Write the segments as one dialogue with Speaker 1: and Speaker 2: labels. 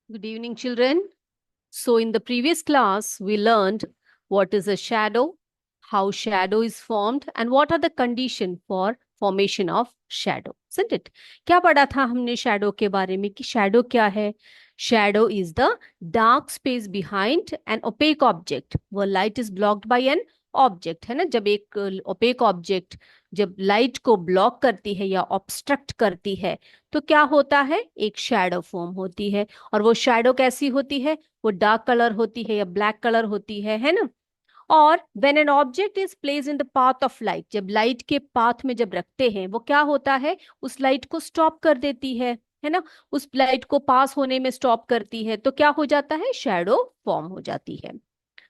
Speaker 1: Good evening, children. So, in the previous class, we learned what is a shadow, how shadow is formed, and what are the conditions for formation of shadow. Isn't it? क्या पढ़ा था हमने shadow के बारे में कि shadow क्या है? Shadow is the dark space behind an opaque object where light is blocked by an object. है ना? जब एक opaque object जब लाइट को ब्लॉक करती है या ऑब्स्ट्रक्ट करती है तो क्या होता है? एक शैडो फॉर्म होती है। और वो शैडो कैसी होती है? वो डार्क कलर होती है या ब्लैक कलर होती है ना? और when an object is place in the path of light, जब लाइट के पाथ में जब रखते हैं वो क्या होता है? उस लाइट को स्टॉप कर देती है ना? उस लाइट को पास होने में स्टॉप करती है तो क्या हो जाता है? शैडो फॉर्म हो जाती है।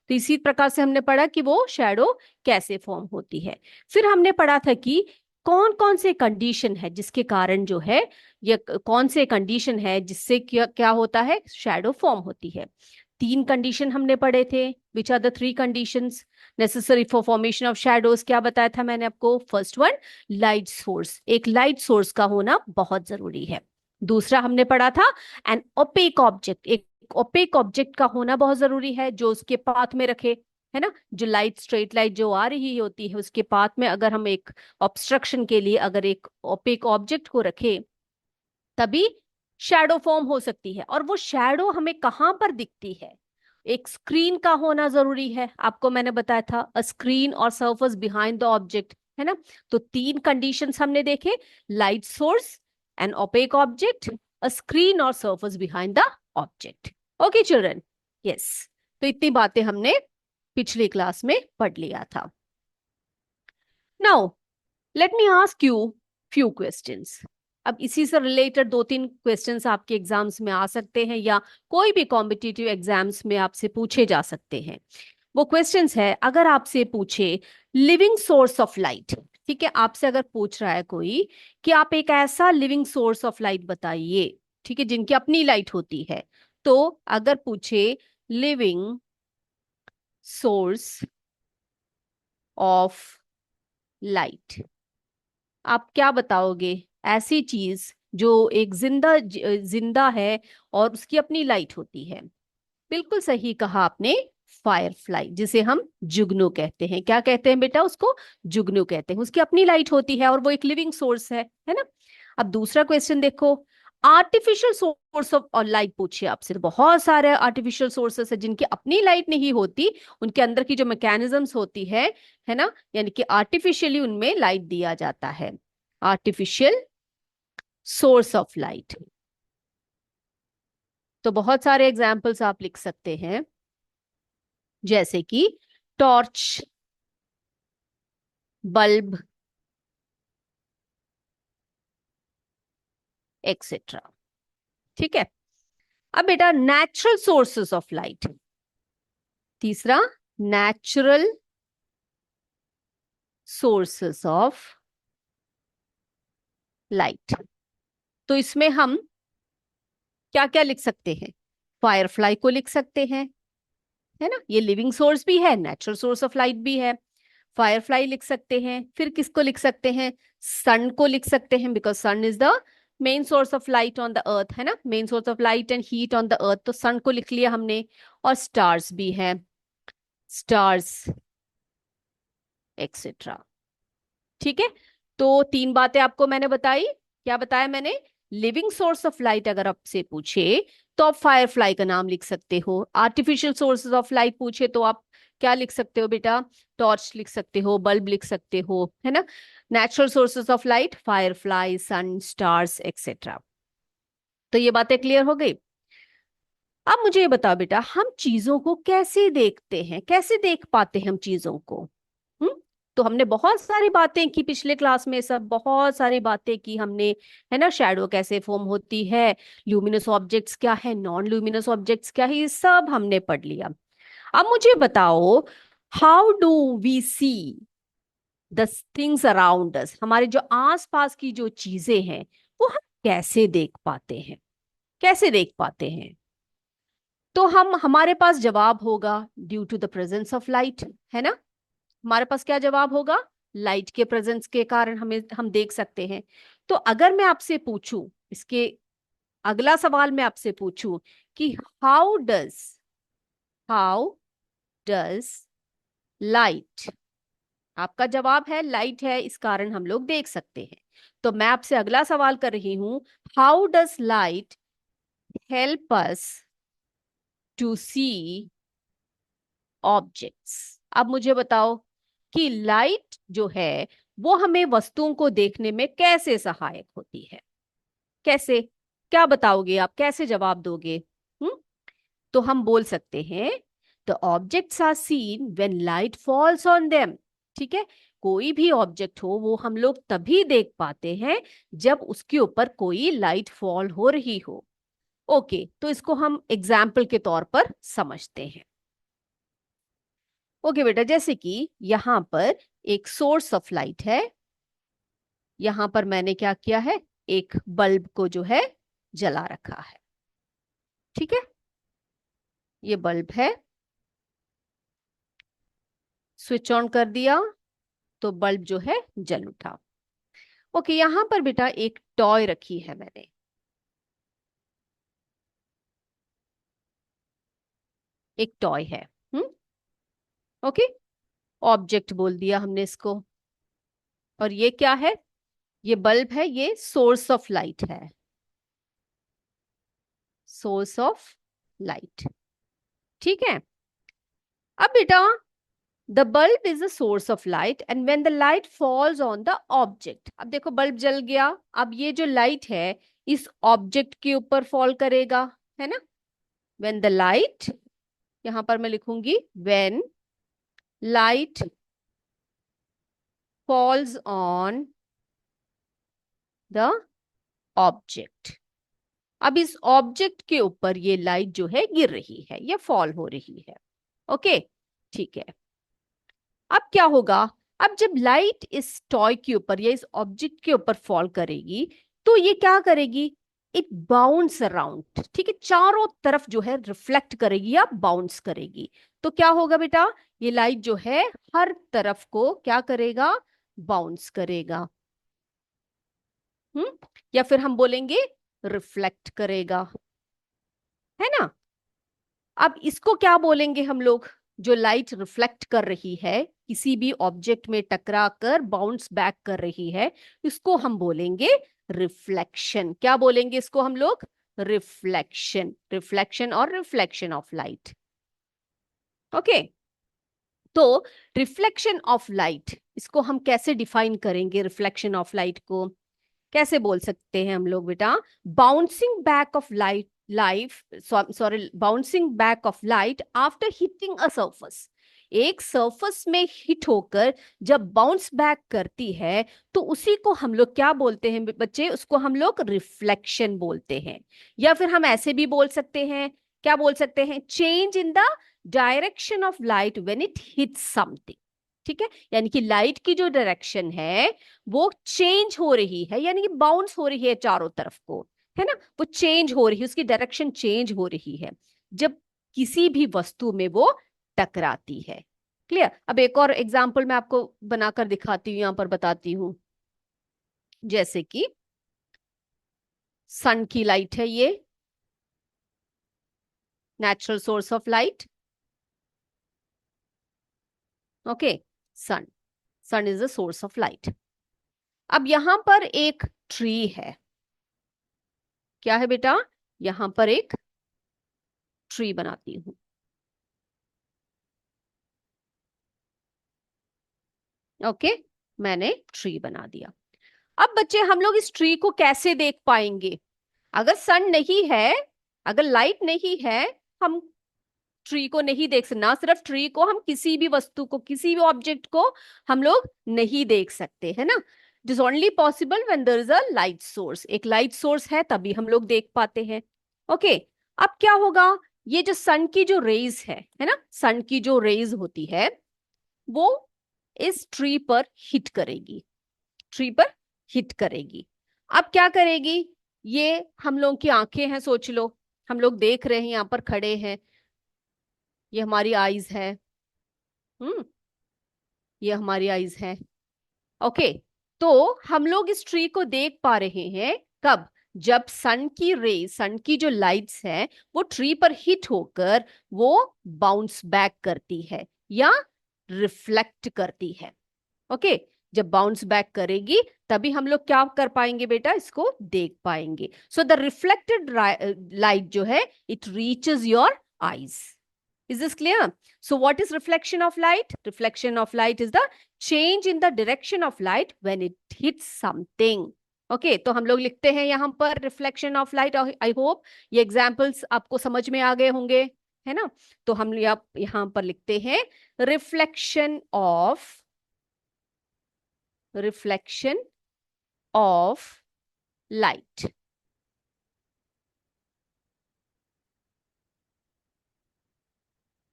Speaker 1: तो इसी प्रकार से हमने पढ़ा कि वो शैडो कैसे फॉर्म होती है। फिर हमने पढ़ा था कि कौन कौन से कंडीशन है जिसके कारण जो है, या कौन से कंडीशन है जिससे क्या क्या होता है? शैडो फॉर्म होती है। तीन कंडीशन हमने पढ़े थे। Which are the three conditions necessary for formation of shadows? क्या बताया था मैंने आपको? फर्स्ट वन, लाइट सोर्स, एक लाइट सोर्स का होना बहुत जरूरी है। दूसरा हमने पढ़ा था एन ओपेक ऑब्जेक्ट, एक ओपेक ऑब्जेक्ट का होना बहुत जरूरी है जो उसके पाथ में रखे, है ना? जो लाइट, स्ट्रेट लाइट जो आ रही होती है उसके पाथ में अगर हम एक ऑब्स्ट्रक्शन के लिए अगर एक ओपेक ऑब्जेक्ट को रखे तभी शैडो फॉर्म हो सकती है। और वो शैडो हमें कहां पर दिखती है? एक स्क्रीन का होना जरूरी है। आपको मैंने बताया था अ स्क्रीन और सरफेस बिहाइंड द ऑब्जेक्ट, है ना? तो तीन कंडीशंस हमने देखे, light source, an opaque object, a screen और surface behind the object. Okay children, yes. तो इतनी बातें हमने पिछली क्लास में पढ़ लिया था। Now let me ask you few questions. अब इसी से रिलेटेड दो तीन क्वेश्चंस आपके एग्जाम्स में आ सकते हैं या कोई भी कॉम्पिटिटिव एग्जाम्स में आपसे पूछे जा सकते हैं। वो क्वेश्चंस है, अगर आपसे पूछे लिविंग सोर्स ऑफ लाइट, ठीक है, आपसे अगर पूछ रहा है कोई कि आप एक ऐसा लिविंग सोर्स ऑफ लाइट बताइए, ठीक है, जिनकी अपनी लाइट होती है, तो अगर पूछे लिविंग सोर्स ऑफ लाइट, आप क्या बताओगे? ऐसी चीज जो एक जिंदा है और उसकी अपनी लाइट होती है। बिल्कुल सही कहा आपने, फायरफ्लाई, जिसे हम जुगनू कहते हैं। क्या कहते हैं बेटा? उसको जुगनू कहते हैं। उसकी अपनी लाइट होती है और वो एक लिविंग सोर्स है ना? अब दूसरा क्वेश्चन देखो, आर्टिफिशियल सोर्स ऑफ और लाइट पूछिए आपसे। तो बहुत सारे आर्टिफिशियल सोर्सेस है जिनकी अपनी लाइट नहीं होती, उनके अंदर की जो मैकेनिज्म्स होती है ना, यानी कि आर्टिफिशियली उनमें लाइट दिया जाता है। आर्टिफिशियल सोर्स ऑफ लाइट, तो बहुत सारे एग्जाम्पल्स आप लिख सकते हैं, जैसे कि टॉर्च, बल्ब, एक्सेट्रा। ठीक है। अब बेटा नेचुरल सोर्सेस ऑफ लाइट, तीसरा, नेचुरल सोर्सेस ऑफ लाइट। तो इसमें हम क्या क्या लिख सकते हैं? फायरफ्लाई को लिख सकते हैं, है ना? ये लिविंग सोर्स भी है, नेचुरल सोर्स ऑफ लाइट भी है। फायरफ्लाई लिख सकते हैं। फिर किसको लिख सकते हैं? सन को लिख सकते हैं, because sun is the main source of light on the earth, है ना? Main source of light and heat on the earth, तो सन को लिख लिया हमने। और स्टार्स भी है, स्टार्स, एक्सेट्रा। ठीक है। तो तीन बातें आपको मैंने बताई। क्या बताया मैंने? लिविंग सोर्स ऑफ लाइट अगर आपसे पूछे तो आप फायरफ्लाई का नाम लिख सकते हो। आर्टिफिशियल सोर्सेज ऑफ लाइट पूछे तो आप क्या लिख सकते हो बेटा? टॉर्च लिख सकते हो, बल्ब लिख सकते हो, है ना? Natural sources of light, firefly, sun, stars, etcetera. तो ये बातें क्लियर हो गई। अब मुझे ये बताओ बेटा, हम चीजों को कैसे देखते हैं, कैसे देख पाते हैं हम चीजों को? हम्म तो हमने बहुत सारी बातें की पिछले क्लास में, सब बहुत सारी बातें की हमने, है ना? शैडो कैसे फॉर्म होती है, ल्यूमिनस ऑब्जेक्ट्स क्या है, नॉन ल्यूमिनस ऑब्जेक्ट्स क्या है, ये सब हमने पढ़ लिया। अब मुझे बताओ, how do we see the things around us? हमारे जो आसपास की जो चीजें हैं वो हम कैसे देख पाते हैं? कैसे देख पाते हैं? तो हमारे पास जवाब होगा due to the presence of light, है ना? हमारे पास क्या जवाब होगा? लाइट के प्रेजेंस के कारण हम देख सकते हैं। तो अगर मैं आपसे पूछूं, इसके अगला सवाल मैं आपसे पूछूं कि हाउ डज लाइट, आपका जवाब है लाइट है, इस कारण हम लोग देख सकते हैं। तो मैं आपसे अगला सवाल कर रही हूं, how does light help us to see objects. अब मुझे बताओ कि लाइट जो है वो हमें वस्तुओं को देखने में कैसे सहायक होती है। कैसे, क्या बताओगे आप, कैसे जवाब दोगे? हम्म तो हम बोल सकते हैं the objects are seen when light falls on them. ठीक है, कोई भी ऑब्जेक्ट हो वो हम लोग तभी देख पाते हैं जब उसके ऊपर कोई लाइट फॉल हो रही हो। ओके, तो इसको हम एग्जाम्पल के तौर पर समझते हैं। ओके बेटा, जैसे कि यहां पर एक सोर्स ऑफ लाइट है, यहां पर मैंने क्या किया है, एक बल्ब को जो है जला रखा है। ठीक है, ये बल्ब है, स्विच ऑन कर दिया तो बल्ब जो है जल उठा। ओके, यहां पर बेटा एक टॉय रखी है मैंने, एक टॉय है। हम्म ओके, ऑब्जेक्ट बोल दिया हमने इसको। और ये क्या है, ये बल्ब है, ये सोर्स ऑफ लाइट है, सोर्स ऑफ लाइट। ठीक है, अब बेटा the bulb is the source of light and when the light falls on the object. अब देखो बल्ब जल गया, अब ये जो लाइट है इस ऑब्जेक्ट के ऊपर फॉल करेगा, है ना। व्हेन द लाइट, यहां पर मैं लिखूंगी when light falls on the object. अब इस ऑब्जेक्ट के ऊपर ये लाइट जो है गिर रही है या फॉल हो रही है। ओके, ठीक है। अब क्या होगा, अब जब लाइट इस टॉय के ऊपर या इस ऑब्जेक्ट के ऊपर फॉल करेगी तो ये क्या करेगी, इट बाउंस अराउंड। ठीक है, चारों तरफ जो है रिफ्लेक्ट करेगी या बाउंस करेगी। तो क्या होगा बेटा, ये लाइट जो है हर तरफ को क्या करेगा, बाउंस करेगा। या फिर हम बोलेंगे रिफ्लेक्ट करेगा, है ना। अब इसको क्या बोलेंगे हम लोग, जो लाइट रिफ्लेक्ट कर रही है, किसी भी ऑब्जेक्ट में टकरा कर बाउंस बैक कर रही है, इसको हम बोलेंगे रिफ्लेक्शन। क्या बोलेंगे इसको हम लोग, रिफ्लेक्शन। रिफ्लेक्शन और रिफ्लेक्शन ऑफ लाइट। ओके, तो रिफ्लेक्शन ऑफ लाइट, इसको हम कैसे डिफाइन करेंगे, रिफ्लेक्शन ऑफ लाइट को कैसे बोल सकते हैं हम लोग बेटा, bouncing back of light, life sorry bouncing back of light after hitting a surface. एक सरफेस में हिट होकर जब बाउंस बैक करती है तो उसी को हम लोग क्या बोलते हैं बच्चे, उसको हम लोग रिफ्लेक्शन बोलते हैं। या फिर हम ऐसे भी बोल सकते हैं, क्या बोल सकते हैं, change in the direction of light when it hits something. ठीक है, यानी कि लाइट की जो डायरेक्शन है वो चेंज हो रही है, यानी कि बाउंस हो रही है चारों तरफ को, है ना, वो चेंज हो रही है, उसकी डायरेक्शन चेंज हो रही है जब किसी भी वस्तु में वो टकराती है। क्लियर। अब एक और एग्जांपल मैं आपको बनाकर दिखाती हूँ, यहां पर बताती हूँ। जैसे कि सन की लाइट है, ये natural source of light. Okay, sun, sun is the source of light. अब यहां पर एक ट्री है, क्या है बेटा, यहां पर एक ट्री बनाती हूं। ओके, मैंने ट्री बना दिया। अब बच्चे हम लोग इस ट्री को कैसे देख पाएंगे, अगर सन नहीं है, अगर लाइट नहीं है, हम ट्री को नहीं देख सकते। ना सिर्फ ट्री को, हम किसी भी वस्तु को, किसी भी ऑब्जेक्ट को हम लोग नहीं देख सकते, है ना। It is only possible when there is a light source, एक लाइट सोर्स है तभी हम लोग देख पाते हैं। ओके, अब क्या होगा, ये जो सन की जो रेज है ना, सन की जो रेज होती है वो इस ट्री पर हिट करेगी, ट्री पर हिट करेगी। अब क्या करेगी, ये हम लोग की आंखें हैं, सोच लो, हम लोग देख रहे हैं, यहाँ पर खड़े हैं, ये हमारी आईज है। हम्म ये हमारी आईज है। ओके, तो हम लोग इस ट्री को देख पा रहे हैं कब, जब सन की रेज, सन की जो लाइट्स है वो ट्री पर हिट होकर वो बाउंस बैक करती है या रिफ्लेक्ट करती है। ओके, जब बाउंस बैक करेगी तभी हम लोग क्या कर पाएंगे बेटा, इसको देख पाएंगे। सो द रिफ्लेक्टेड लाइट जो है it reaches your eyes. Is this clear? So what is reflection of light? Reflection of light is the change in the direction of light when it hits something. Okay, तो हम लोग लिखते हैं यहाँ पर reflection of light. I hope ये examples आपको समझ में आ गए होंगे, है ना। तो हम यहाँ पर लिखते हैं रिफ्लेक्शन ऑफ लाइट।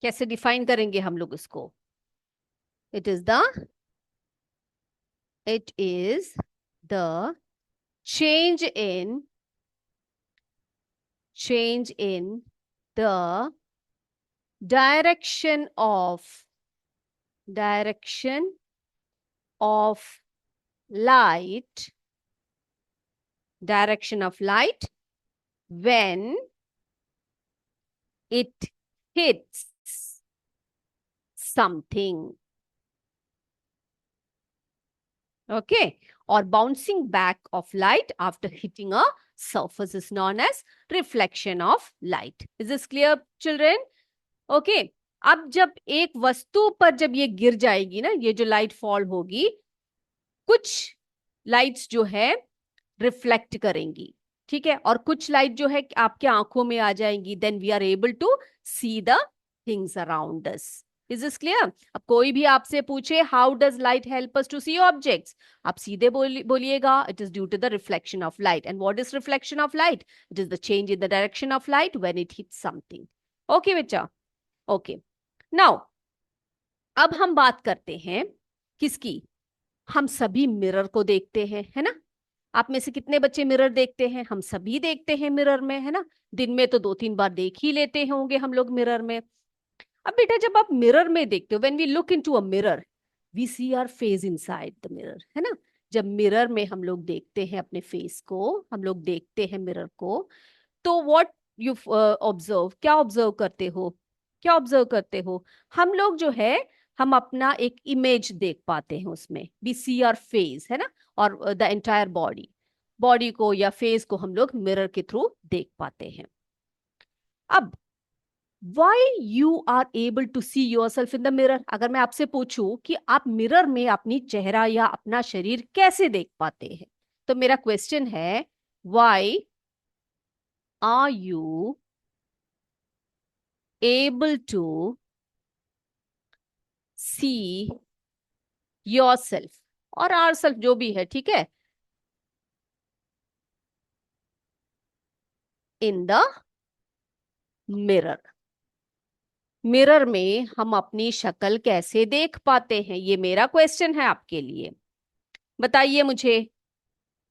Speaker 1: कैसे डिफाइन करेंगे हम लोग इसको? It is the change in the direction of light when it hits something. Okay, or bouncing back of light after hitting a surface is known as reflection of light. Is this clear, children? Okay, अब जब एक वस्तु पर जब ये गिर जाएगी ना, ये जो लाइट फॉल होगी, कुछ लाइट्स जो है रिफ्लेक्ट करेंगी, ठीक है, और कुछ लाइट जो है आपके आंखों में आ जाएंगी। Then we are able to see the things around us. Is this clear? अब कोई भी आपसे पूछे how does light help us to see objects, आप सीधे बोलिएगा it is due to the reflection of light. And what is reflection of light? It is the change in the direction of light when it hits something. Okay बच्चा, okay. Now अब हम बात करते हैं किसकी? हम सभी मिरर को देखते हैं, है ना। आप में से कितने बच्चे मिरर देखते हैं? हम सभी देखते हैं मिरर में, है ना। दिन में तो 2-3 बार देख ही लेते होंगे हम लोग मिरर में। अब बेटा जब आप मिरर में देखते हो, when we look into a mirror we see our face inside the mirror, है ना। जब मिरर में हम लोग देखते हैं अपने फेस को, हम लोग देखते हैं मिरर को, तो व्हाट यू ऑब्जर्व, क्या ऑब्जर्व करते हो? क्या ऑब्जर्व करते हो? हम लोग जो है हम अपना एक इमेज देख पाते हैं उसमें, वी सी आवर फेस, है ना, और द एंटायर बॉडी को या फेस को हम लोग मिरर के थ्रू देख पाते हैं। अब why you are able to see yourself in the mirror? अगर मैं आपसे पूछूं कि आप मिरर में अपनी चेहरा या अपना शरीर कैसे देख पाते हैं, तो मेरा क्वेश्चन है why are you able to see yourself और ourself जो भी है, ठीक है, in the mirror? मिरर में हम अपनी शक्ल कैसे देख पाते हैं, ये मेरा क्वेश्चन है आपके लिए। बताइए मुझे,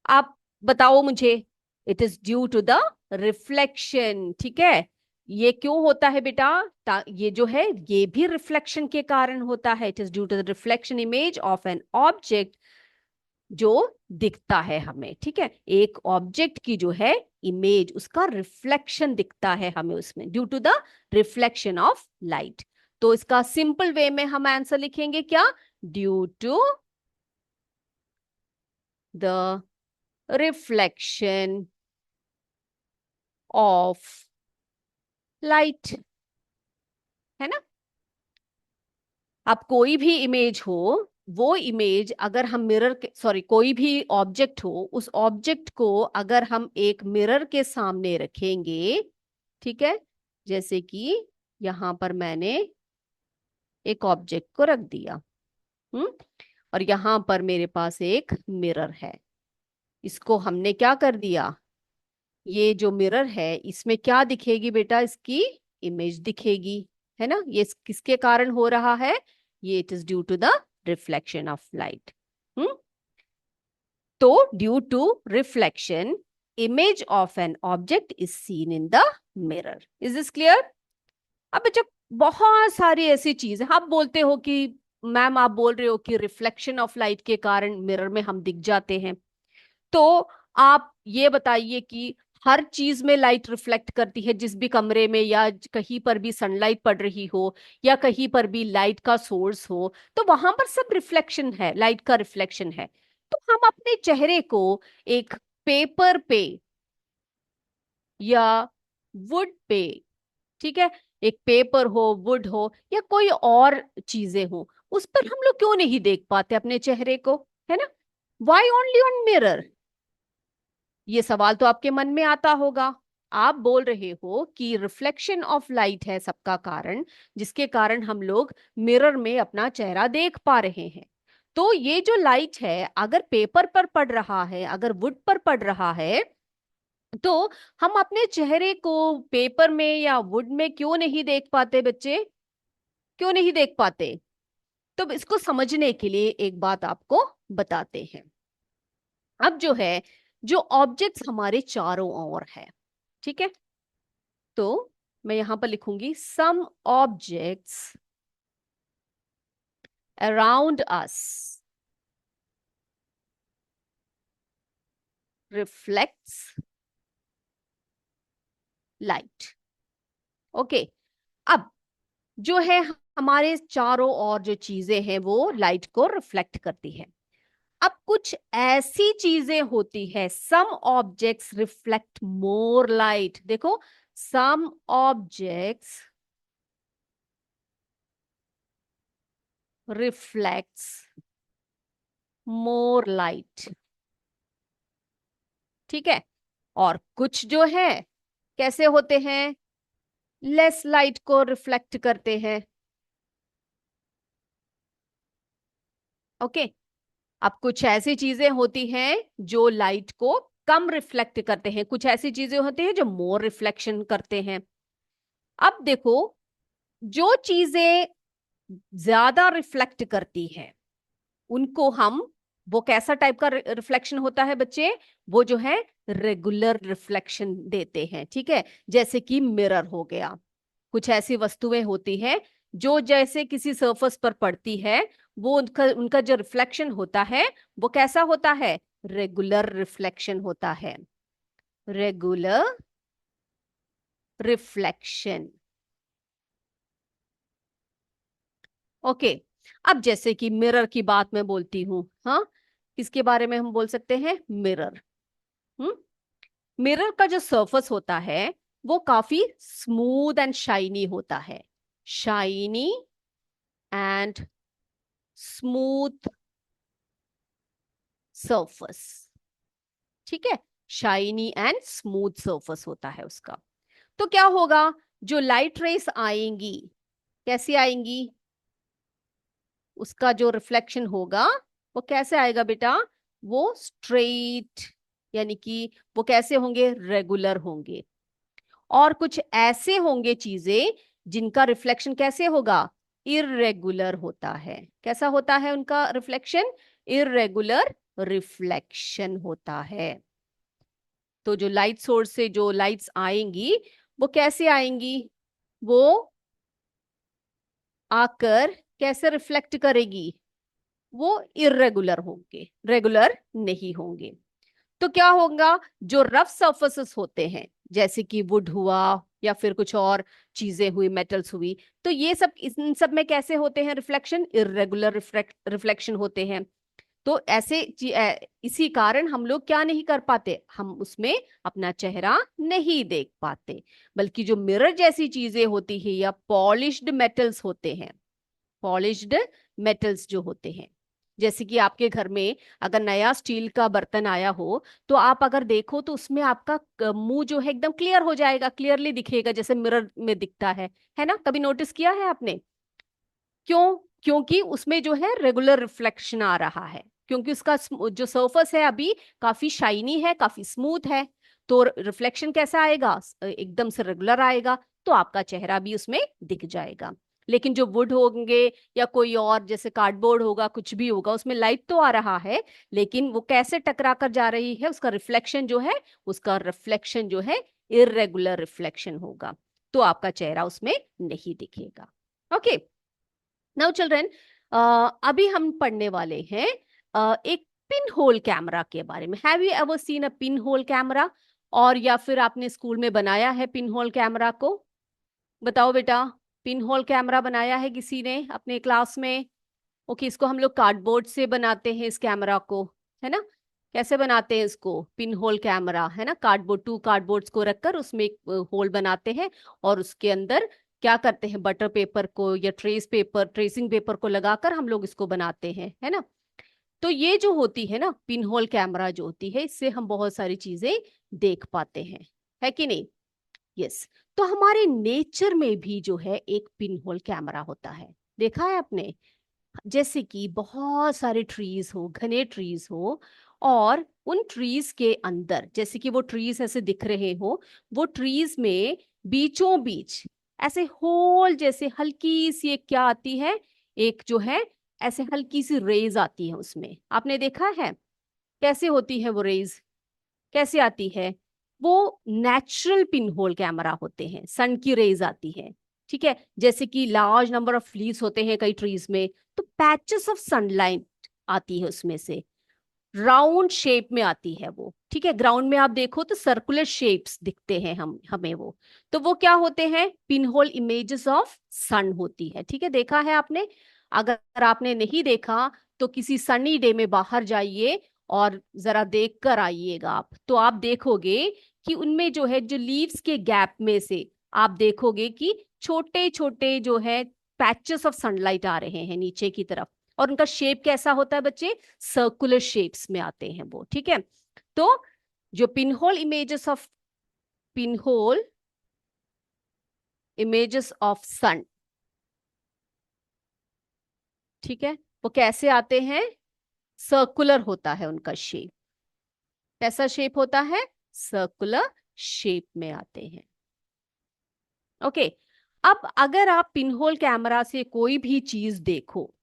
Speaker 1: आप बताओ मुझे। It is due to the reflection, ठीक है। ये क्यों होता है बेटा? ये जो है ये भी रिफ्लेक्शन के कारण होता है। It is due to the reflection image of an object जो दिखता है हमें, ठीक है। एक ऑब्जेक्ट की जो है इमेज, उसका रिफ्लेक्शन दिखता है हमें उसमें, due to the reflection of light. तो इसका सिंपल वे में हम आंसर लिखेंगे क्या? Due to the reflection of light, है ना। अब कोई भी इमेज हो, वो इमेज अगर हम कोई भी ऑब्जेक्ट हो, उस ऑब्जेक्ट को अगर हम एक मिरर के सामने रखेंगे, ठीक है, जैसे कि यहां पर मैंने एक ऑब्जेक्ट को रख दिया, और यहां पर मेरे पास एक मिरर है। इसको हमने क्या कर दिया? ये जो मिरर है इसमें क्या दिखेगी बेटा? इसकी इमेज दिखेगी, है ना। ये किसके कारण हो रहा है? ये it is due to the reflection of light. तो due to reflection image of an object is seen in the mirror. Is this clear? अब बच्चा बहुत सारी ऐसी चीज है, आप बोलते हो कि मैम आप बोल रहे हो कि रिफ्लेक्शन ऑफ लाइट के कारण मिरर में हम दिख जाते हैं, तो आप ये बताइए कि हर चीज में लाइट रिफ्लेक्ट करती है, जिस भी कमरे में या कहीं पर भी सनलाइट पड़ रही हो या कहीं पर भी लाइट का सोर्स हो, तो वहां पर सब रिफ्लेक्शन है, लाइट का रिफ्लेक्शन है। तो हम अपने चेहरे को एक पेपर पे या वुड पे, ठीक है, एक पेपर हो, वुड हो या कोई और चीजें हो, उस पर हम लोग क्यों नहीं देख पाते अपने चेहरे को, है ना? Why only on mirror? ये सवाल तो आपके मन में आता होगा। आप बोल रहे हो कि रिफ्लेक्शन ऑफ लाइट है सबका कारण, जिसके कारण हम लोग मिरर में अपना चेहरा देख पा रहे हैं। तो ये जो लाइट है अगर पेपर पर पड़ रहा है, अगर वुड पर पड़ रहा है, तो हम अपने चेहरे को पेपर में या वुड में क्यों नहीं देख पाते बच्चे? क्यों नहीं देख पाते? तो इसको समझने के लिए एक बात आपको बताते हैं। अब जो है, जो ऑब्जेक्ट्स हमारे चारों ओर है, ठीक है, तो मैं यहां पर लिखूंगी some objects around us reflects light. Okay, अब जो है हमारे चारों ओर जो चीजें हैं वो लाइट को रिफ्लेक्ट करती है। अब कुछ ऐसी चीजें होती है, some objects reflect more light. देखो, some objects reflects more light, ठीक है, और कुछ जो है कैसे होते हैं, लेस लाइट को रिफ्लेक्ट करते हैं। ओके, अब कुछ ऐसी चीजें होती हैं जो लाइट को कम रिफ्लेक्ट करते हैं, कुछ ऐसी चीजें होती हैं जो मोर रिफ्लेक्शन करते हैं। अब देखो, जो चीजें ज्यादा रिफ्लेक्ट करती है उनको हम, वो कैसा टाइप का रिफ्लेक्शन होता है बच्चे? वो जो है रेगुलर रिफ्लेक्शन देते हैं, ठीक है, जैसे कि मिरर हो गया। कुछ ऐसी वस्तुएं होती हैं जो जैसे किसी सरफेस पर पड़ती है, वो उनका उनका जो रिफ्लेक्शन होता है वो कैसा होता है? रेगुलर रिफ्लेक्शन होता है, रेगुलर रिफ्लेक्शन। ओके, अब जैसे कि मिरर की बात मैं बोलती हूँ, हाँ, किसके बारे में हम बोल सकते हैं? मिरर। हम्म, मिरर का जो सरफेस होता है वो काफी स्मूथ एंड शाइनी होता है, शाइनी एंड स्मूथ सरफेस, ठीक है, शाइनी एंड स्मूथ सरफेस होता है उसका। तो क्या होगा, जो लाइट रेस आएंगी कैसी आएंगी, उसका जो रिफ्लेक्शन होगा वो कैसे आएगा बेटा? वो स्ट्रेट, यानी कि वो कैसे होंगे? रेगुलर होंगे। और कुछ ऐसे होंगे चीजें जिनका रिफ्लेक्शन कैसे होगा? इररेगुलर होता है। कैसा होता है उनका रिफ्लेक्शन? इररेगुलर रिफ्लेक्शन होता है। तो जो लाइट सोर्स से जो लाइट्स आएंगी वो कैसे आएंगी? वो आकर कैसे रिफ्लेक्ट करेगी? वो इररेगुलर होंगे, रेगुलर नहीं होंगे। तो क्या होगा, जो रफ सरफेसेस होते हैं जैसे कि वुड हुआ या फिर कुछ और चीजें हुई, मेटल्स हुई, तो ये सब इन सब में कैसे होते हैं रिफ्लेक्शन? इरेगुलर रिफ्लेक्शन होते हैं। तो ऐसे इसी कारण हम लोग क्या नहीं कर पाते, हम उसमें अपना चेहरा नहीं देख पाते। बल्कि जो मिरर जैसी चीजें होती है या पॉलिश्ड मेटल्स होते हैं, पॉलिश्ड मेटल्स जो होते हैं, जैसे कि आपके घर में अगर नया स्टील का बर्तन आया हो तो आप अगर देखो तो उसमें आपका मुंह जो है एकदम क्लियर हो जाएगा, क्लियरली दिखेगा जैसे मिरर में दिखता है ना? कभी नोटिस किया है आपने? क्यों? क्योंकि उसमें जो है रेगुलर रिफ्लेक्शन आ रहा है, क्योंकि उसका जो सरफेस है अभी काफी शाइनी है, काफी स्मूथ है। तो रिफ्लेक्शन कैसा आएगा? एकदम से रेगुलर आएगा, तो आपका चेहरा भी उसमें दिख जाएगा। लेकिन जो वुड होंगे या कोई और जैसे कार्डबोर्ड होगा, कुछ भी होगा, उसमें लाइट तो आ रहा है, लेकिन वो कैसे टकरा कर जा रही है, उसका रिफ्लेक्शन जो है, उसका रिफ्लेक्शन जो है इररेगुलर रिफ्लेक्शन होगा, तो आपका चेहरा उसमें नहीं दिखेगा। ओके, नाउ चिल्ड्रन, अभी हम पढ़ने वाले हैं एक पिन होल कैमरा के बारे में। Have you ever seen a pin hole camera? और या फिर आपने स्कूल में बनाया है पिन होल कैमरा को? बताओ बेटा, पिन होल कैमरा बनाया है किसी ने अपने क्लास में? ओके, इसको हम लोग कार्डबोर्ड से बनाते हैं इस कैमरा को, है ना? कैसे बनाते हैं इसको? पिन होल कैमरा, है ना? कार्डबोर्ड, 2 कार्डबोर्ड्स को रखकर उसमें एक होल बनाते हैं और उसके अंदर क्या करते हैं, बटर पेपर को या ट्रेसिंग पेपर को लगाकर हम लोग इसको बनाते हैं, है ना? तो ये जो होती है ना पिन होल कैमरा जो होती है, इससे हम बहुत सारी चीजें देख पाते हैं, है कि नहीं? यस। तो हमारे नेचर में भी जो है एक पिन होल कैमरा होता है, देखा है आपने? जैसे कि बहुत सारे ट्रीज हो, घने ट्रीज हो, और उन ट्रीज के अंदर, जैसे कि वो ट्रीज ऐसे दिख रहे हो, वो ट्रीज में बीचों बीच ऐसे होल जैसे हल्की सी एक क्या आती है, एक जो है ऐसे हल्की सी रेज आती है उसमें। आपने देखा है कैसे होती है वो रेज? कैसे आती है? वो नेचुरल पिन होल कैमरा होते हैं, सन की रेज आती है, ठीक है? जैसे कि लार्ज नंबर ऑफ लीव्स होते हैं कई ट्रीज में, तो पैचेस ऑफ सनलाइट आती है उसमें से, राउंड शेप में आती है वो, ठीक है? ग्राउंड में आप देखो तो सर्कुलर शेप्स दिखते हैं हमें वो, तो वो क्या होते हैं? पिन होल इमेजेस ऑफ सन होती है, ठीक है? देखा है आपने? अगर आपने नहीं देखा तो किसी सनी डे में बाहर जाइए और जरा देख कर आइएगा आप, तो आप देखोगे कि उनमें जो है, जो लीव्स के गैप में से आप देखोगे कि छोटे छोटे जो है पैचेस ऑफ सनलाइट आ रहे हैं नीचे की तरफ, और उनका शेप कैसा होता है बच्चे? सर्कुलर शेप्स में आते हैं वो, ठीक है? तो जो पिनहोल इमेजेस ऑफ सन, ठीक है, वो कैसे आते हैं? सर्कुलर होता है उनका शेप। कैसा शेप होता है? सर्कुलर शेप में आते हैं। ओके। अब अगर आप पिनहोल कैमरा से कोई भी चीज देखो,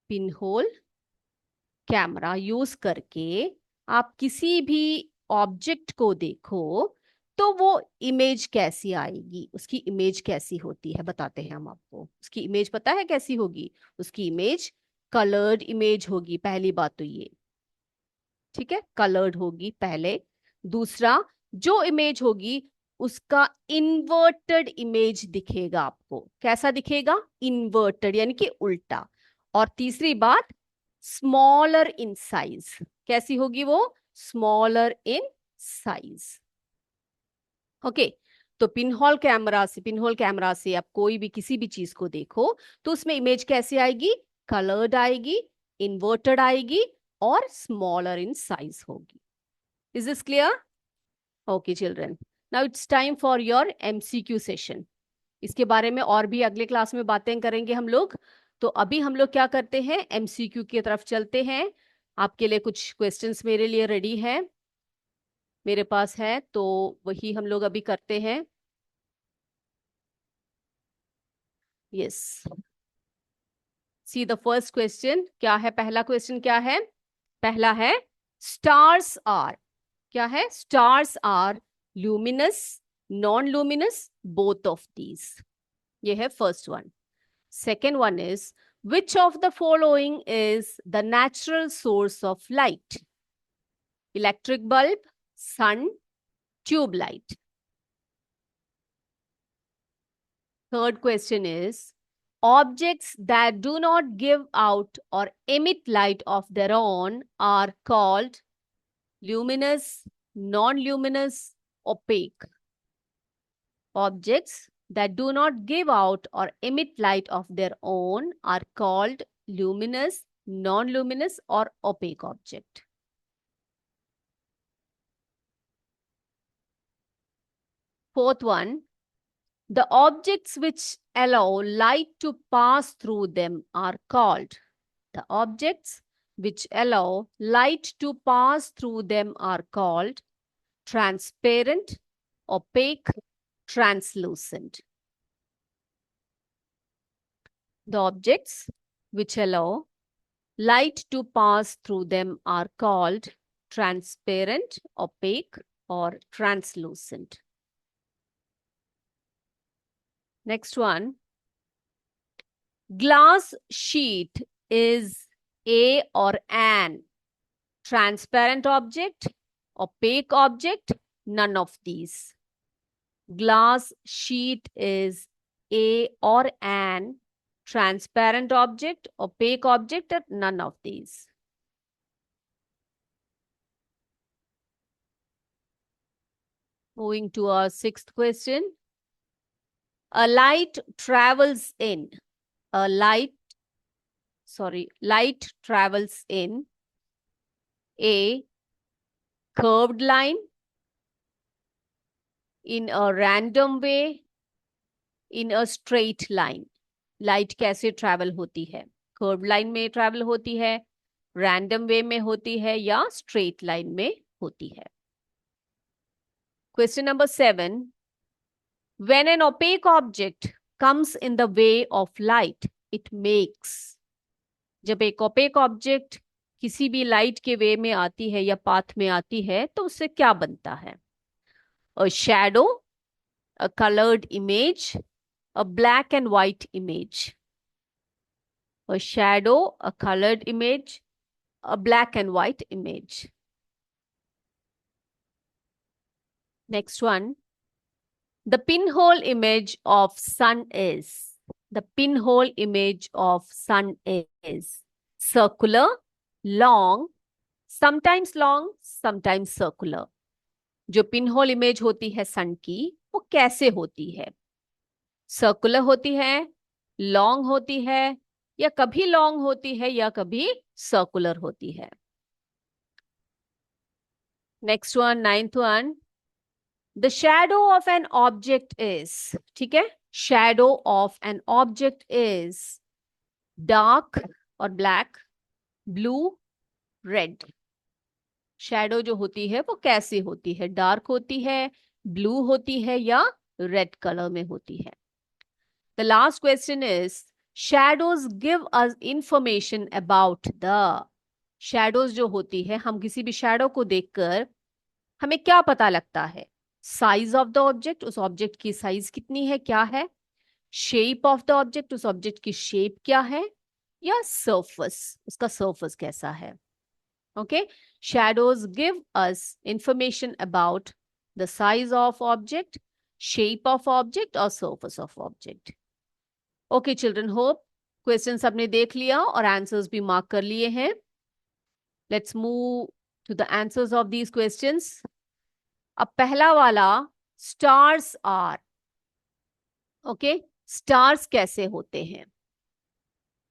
Speaker 1: पिनहोल कैमरा यूज करके आप किसी भी ऑब्जेक्ट को देखो, तो वो इमेज कैसी आएगी, उसकी इमेज कैसी होती है बताते हैं हम आपको। उसकी इमेज पता है कैसी होगी? उसकी इमेज कलर्ड इमेज होगी, पहली बात तो ये, ठीक है? कलर्ड होगी पहले। दूसरा, जो इमेज होगी उसका इन्वर्टेड इमेज दिखेगा आपको। कैसा दिखेगा? इन्वर्टेड, यानी कि उल्टा। और तीसरी बात, स्मॉलर इन साइज। कैसी होगी वो? Smaller in size. ओके। तो पिनहोल कैमरा से आप कोई भी किसी भी चीज को देखो तो उसमें इमेज कैसे आएगी? कलर्ड आएगी, इन्वर्टेड आएगी, और स्मॉलर इन साइज होगी। Is this clear? Okay children, now it's time for your MCQ session. इसके बारे में और भी अगले क्लास में बातें करेंगे हम लोग। तो अभी हम लोग क्या करते हैं, एमसीक्यू की तरफ चलते हैं। आपके लिए कुछ क्वेश्चंस मेरे लिए रेडी है, मेरे पास है, तो वही हम लोग अभी करते हैं। Yes, see the first question. क्या है पहला क्वेश्चन? क्या है पहला? है स्टार्स आर, क्या है? Stars are luminous, non luminous, both of these. ये है first one. Second one is, which of the following is the natural source of light? Electric bulb, sun, tube light. Third question is, objects that do not give out or emit light of their own are called luminous, non-luminous, opaque. Objects that do not give out or emit light of their own are called luminous, non-luminous, or opaque object. Fourth one, the objects which allow light to pass through them are called. The objects which allow light to pass through them are called transparent, opaque, translucent. The objects which allow light to pass through them are called transparent, opaque, or translucent. Next one, glass sheet is A or an. Transparent object, opaque object, none of these. Glass sheet is a or an transparent object, opaque object, or none of these. Moving to our sixth question. A light travels in. Light travels in a curved line, in a random way, in a straight line. Light कैसे travel होती है? Curve line में travel होती है, random वे में होती है, या स्ट्रेट लाइन में होती है? Question number 7. When an opaque object comes in the way of light, it makes. जब एक opaque object किसी भी लाइट के वे में आती है या पाथ में आती है तो उससे क्या बनता है? A shadow, a colored image, a black and white image. A shadow, a colored image, a black and white image. Next one. The pinhole image of sun is. The pinhole image of sun is circular, long, sometimes circular. जो pinhole image होती है सन की वो कैसे होती है? Circular होती है, लॉन्ग होती है, या कभी लॉन्ग होती है या कभी सर्कुलर होती है? Next one, 9th one. The shadow of an object is. ठीक है, shadow of an object is dark और ब्लैक, ब्लू, रेड. शैडो जो होती है वो कैसे होती है? डार्क होती है, ब्लू होती है, या रेड कलर में होती है? The last question is shadows give us information about the. Shadows जो होती है, हम किसी भी शैडो को देखकर हमें क्या पता लगता है? साइज ऑफ द ऑब्जेक्ट, उस ऑब्जेक्ट की साइज कितनी है, क्या है? शेप ऑफ द ऑब्जेक्ट, उस ऑब्जेक्ट की शेप क्या है? या सरफेस, उसका सरफेस कैसा है? Okay, shadows give us information about the size of object, shape of object or surface of object. Okay children, hope questions सबने देख लिया और answers भी mark कर लिए हैं. Let's move to the answers of these questions. अब पहला वाला, stars are. Okay, stars कैसे होते हैं?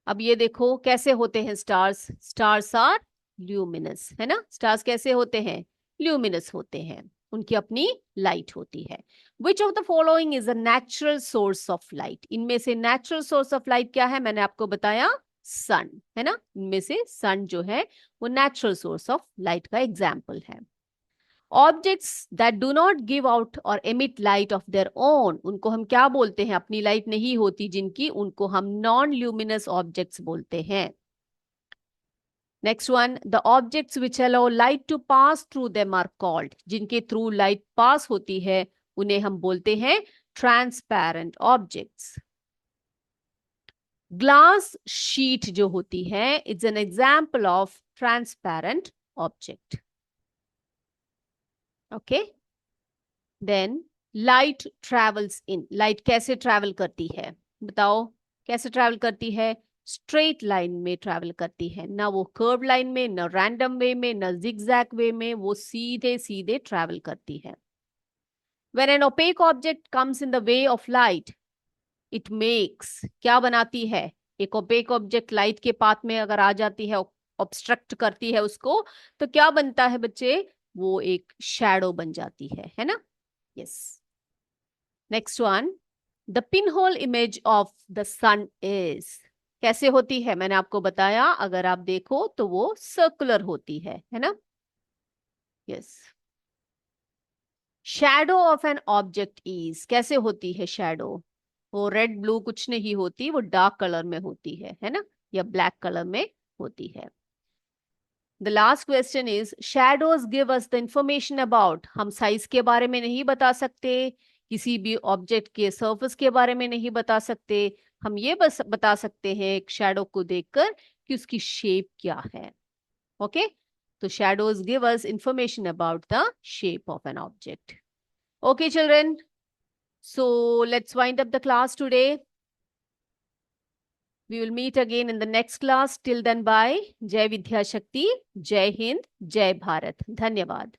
Speaker 1: अब ये देखो कैसे होते हैं stars. Stars are ल्यूमिनस, है ना? स्टार्स कैसे होते हैं? ल्यूमिनस होते हैं, उनकी अपनी लाइट होती है. Which of the following is a natural source of light? इनमें से नेचुरल सोर्स ऑफ लाइट क्या है? मैंने आपको बताया सन, है ना? इनमें से सन जो है वो नेचुरल सोर्स ऑफ लाइट का एग्जाम्पल है. Objects that do not give out or emit light of their own, उनको हम क्या बोलते हैं? अपनी लाइट नहीं होती जिनकी, उनको हम नॉन ल्यूमिनस ऑब्जेक्ट्स बोलते हैं. Next one, the objects which allow light to pass through them are called. जिनके थ्रू लाइट पास होती है उन्हें हम बोलते हैं ट्रांसपेरेंट ऑब्जेक्ट्स. ग्लास शीट जो होती है, it's an example of transparent object. Okay, then light travels in. Light कैसे ट्रेवल करती है? बताओ कैसे ट्रेवल करती है? स्ट्रेट लाइन में ट्रैवल करती है, ना वो कर्व लाइन में, ना रैंडम वे में, ना जिगजैग वे में, वो सीधे सीधे ट्रैवल करती है. When an opaque object comes in the way of light, it makes. क्या बनाती है? एक ओपेक ऑब्जेक्ट लाइट के पाथ में अगर आ जाती है, ऑब्स्ट्रक्ट करती है उसको, तो क्या बनता है बच्चे? वो एक शैडो बन जाती है ना? Yes. Next one, the pin hole image of the sun is. कैसे होती है? मैंने आपको बताया, अगर आप देखो तो वो सर्कुलर होती है ना? Yes. Shadow of an object is. कैसे होती है शैडो? वो रेड ब्लू कुछ नहीं होती, वो डार्क कलर में होती है ना? या ब्लैक कलर में होती है. The last question is shadows give us the information about. हम साइज के बारे में नहीं बता सकते, किसी भी ऑब्जेक्ट के सरफेस के बारे में नहीं बता सकते, हम ये बस बता सकते हैं एक शैडो को देखकर कि कि उसकी शेप क्या है. Okay, so shadows give us information about the shape of an object. Okay, children. So let's wind up the class today. We will meet again in the next class. Till then, bye. Jai Vidya Shakti, Jai Hind, Jai Bharat. Dhanyavad.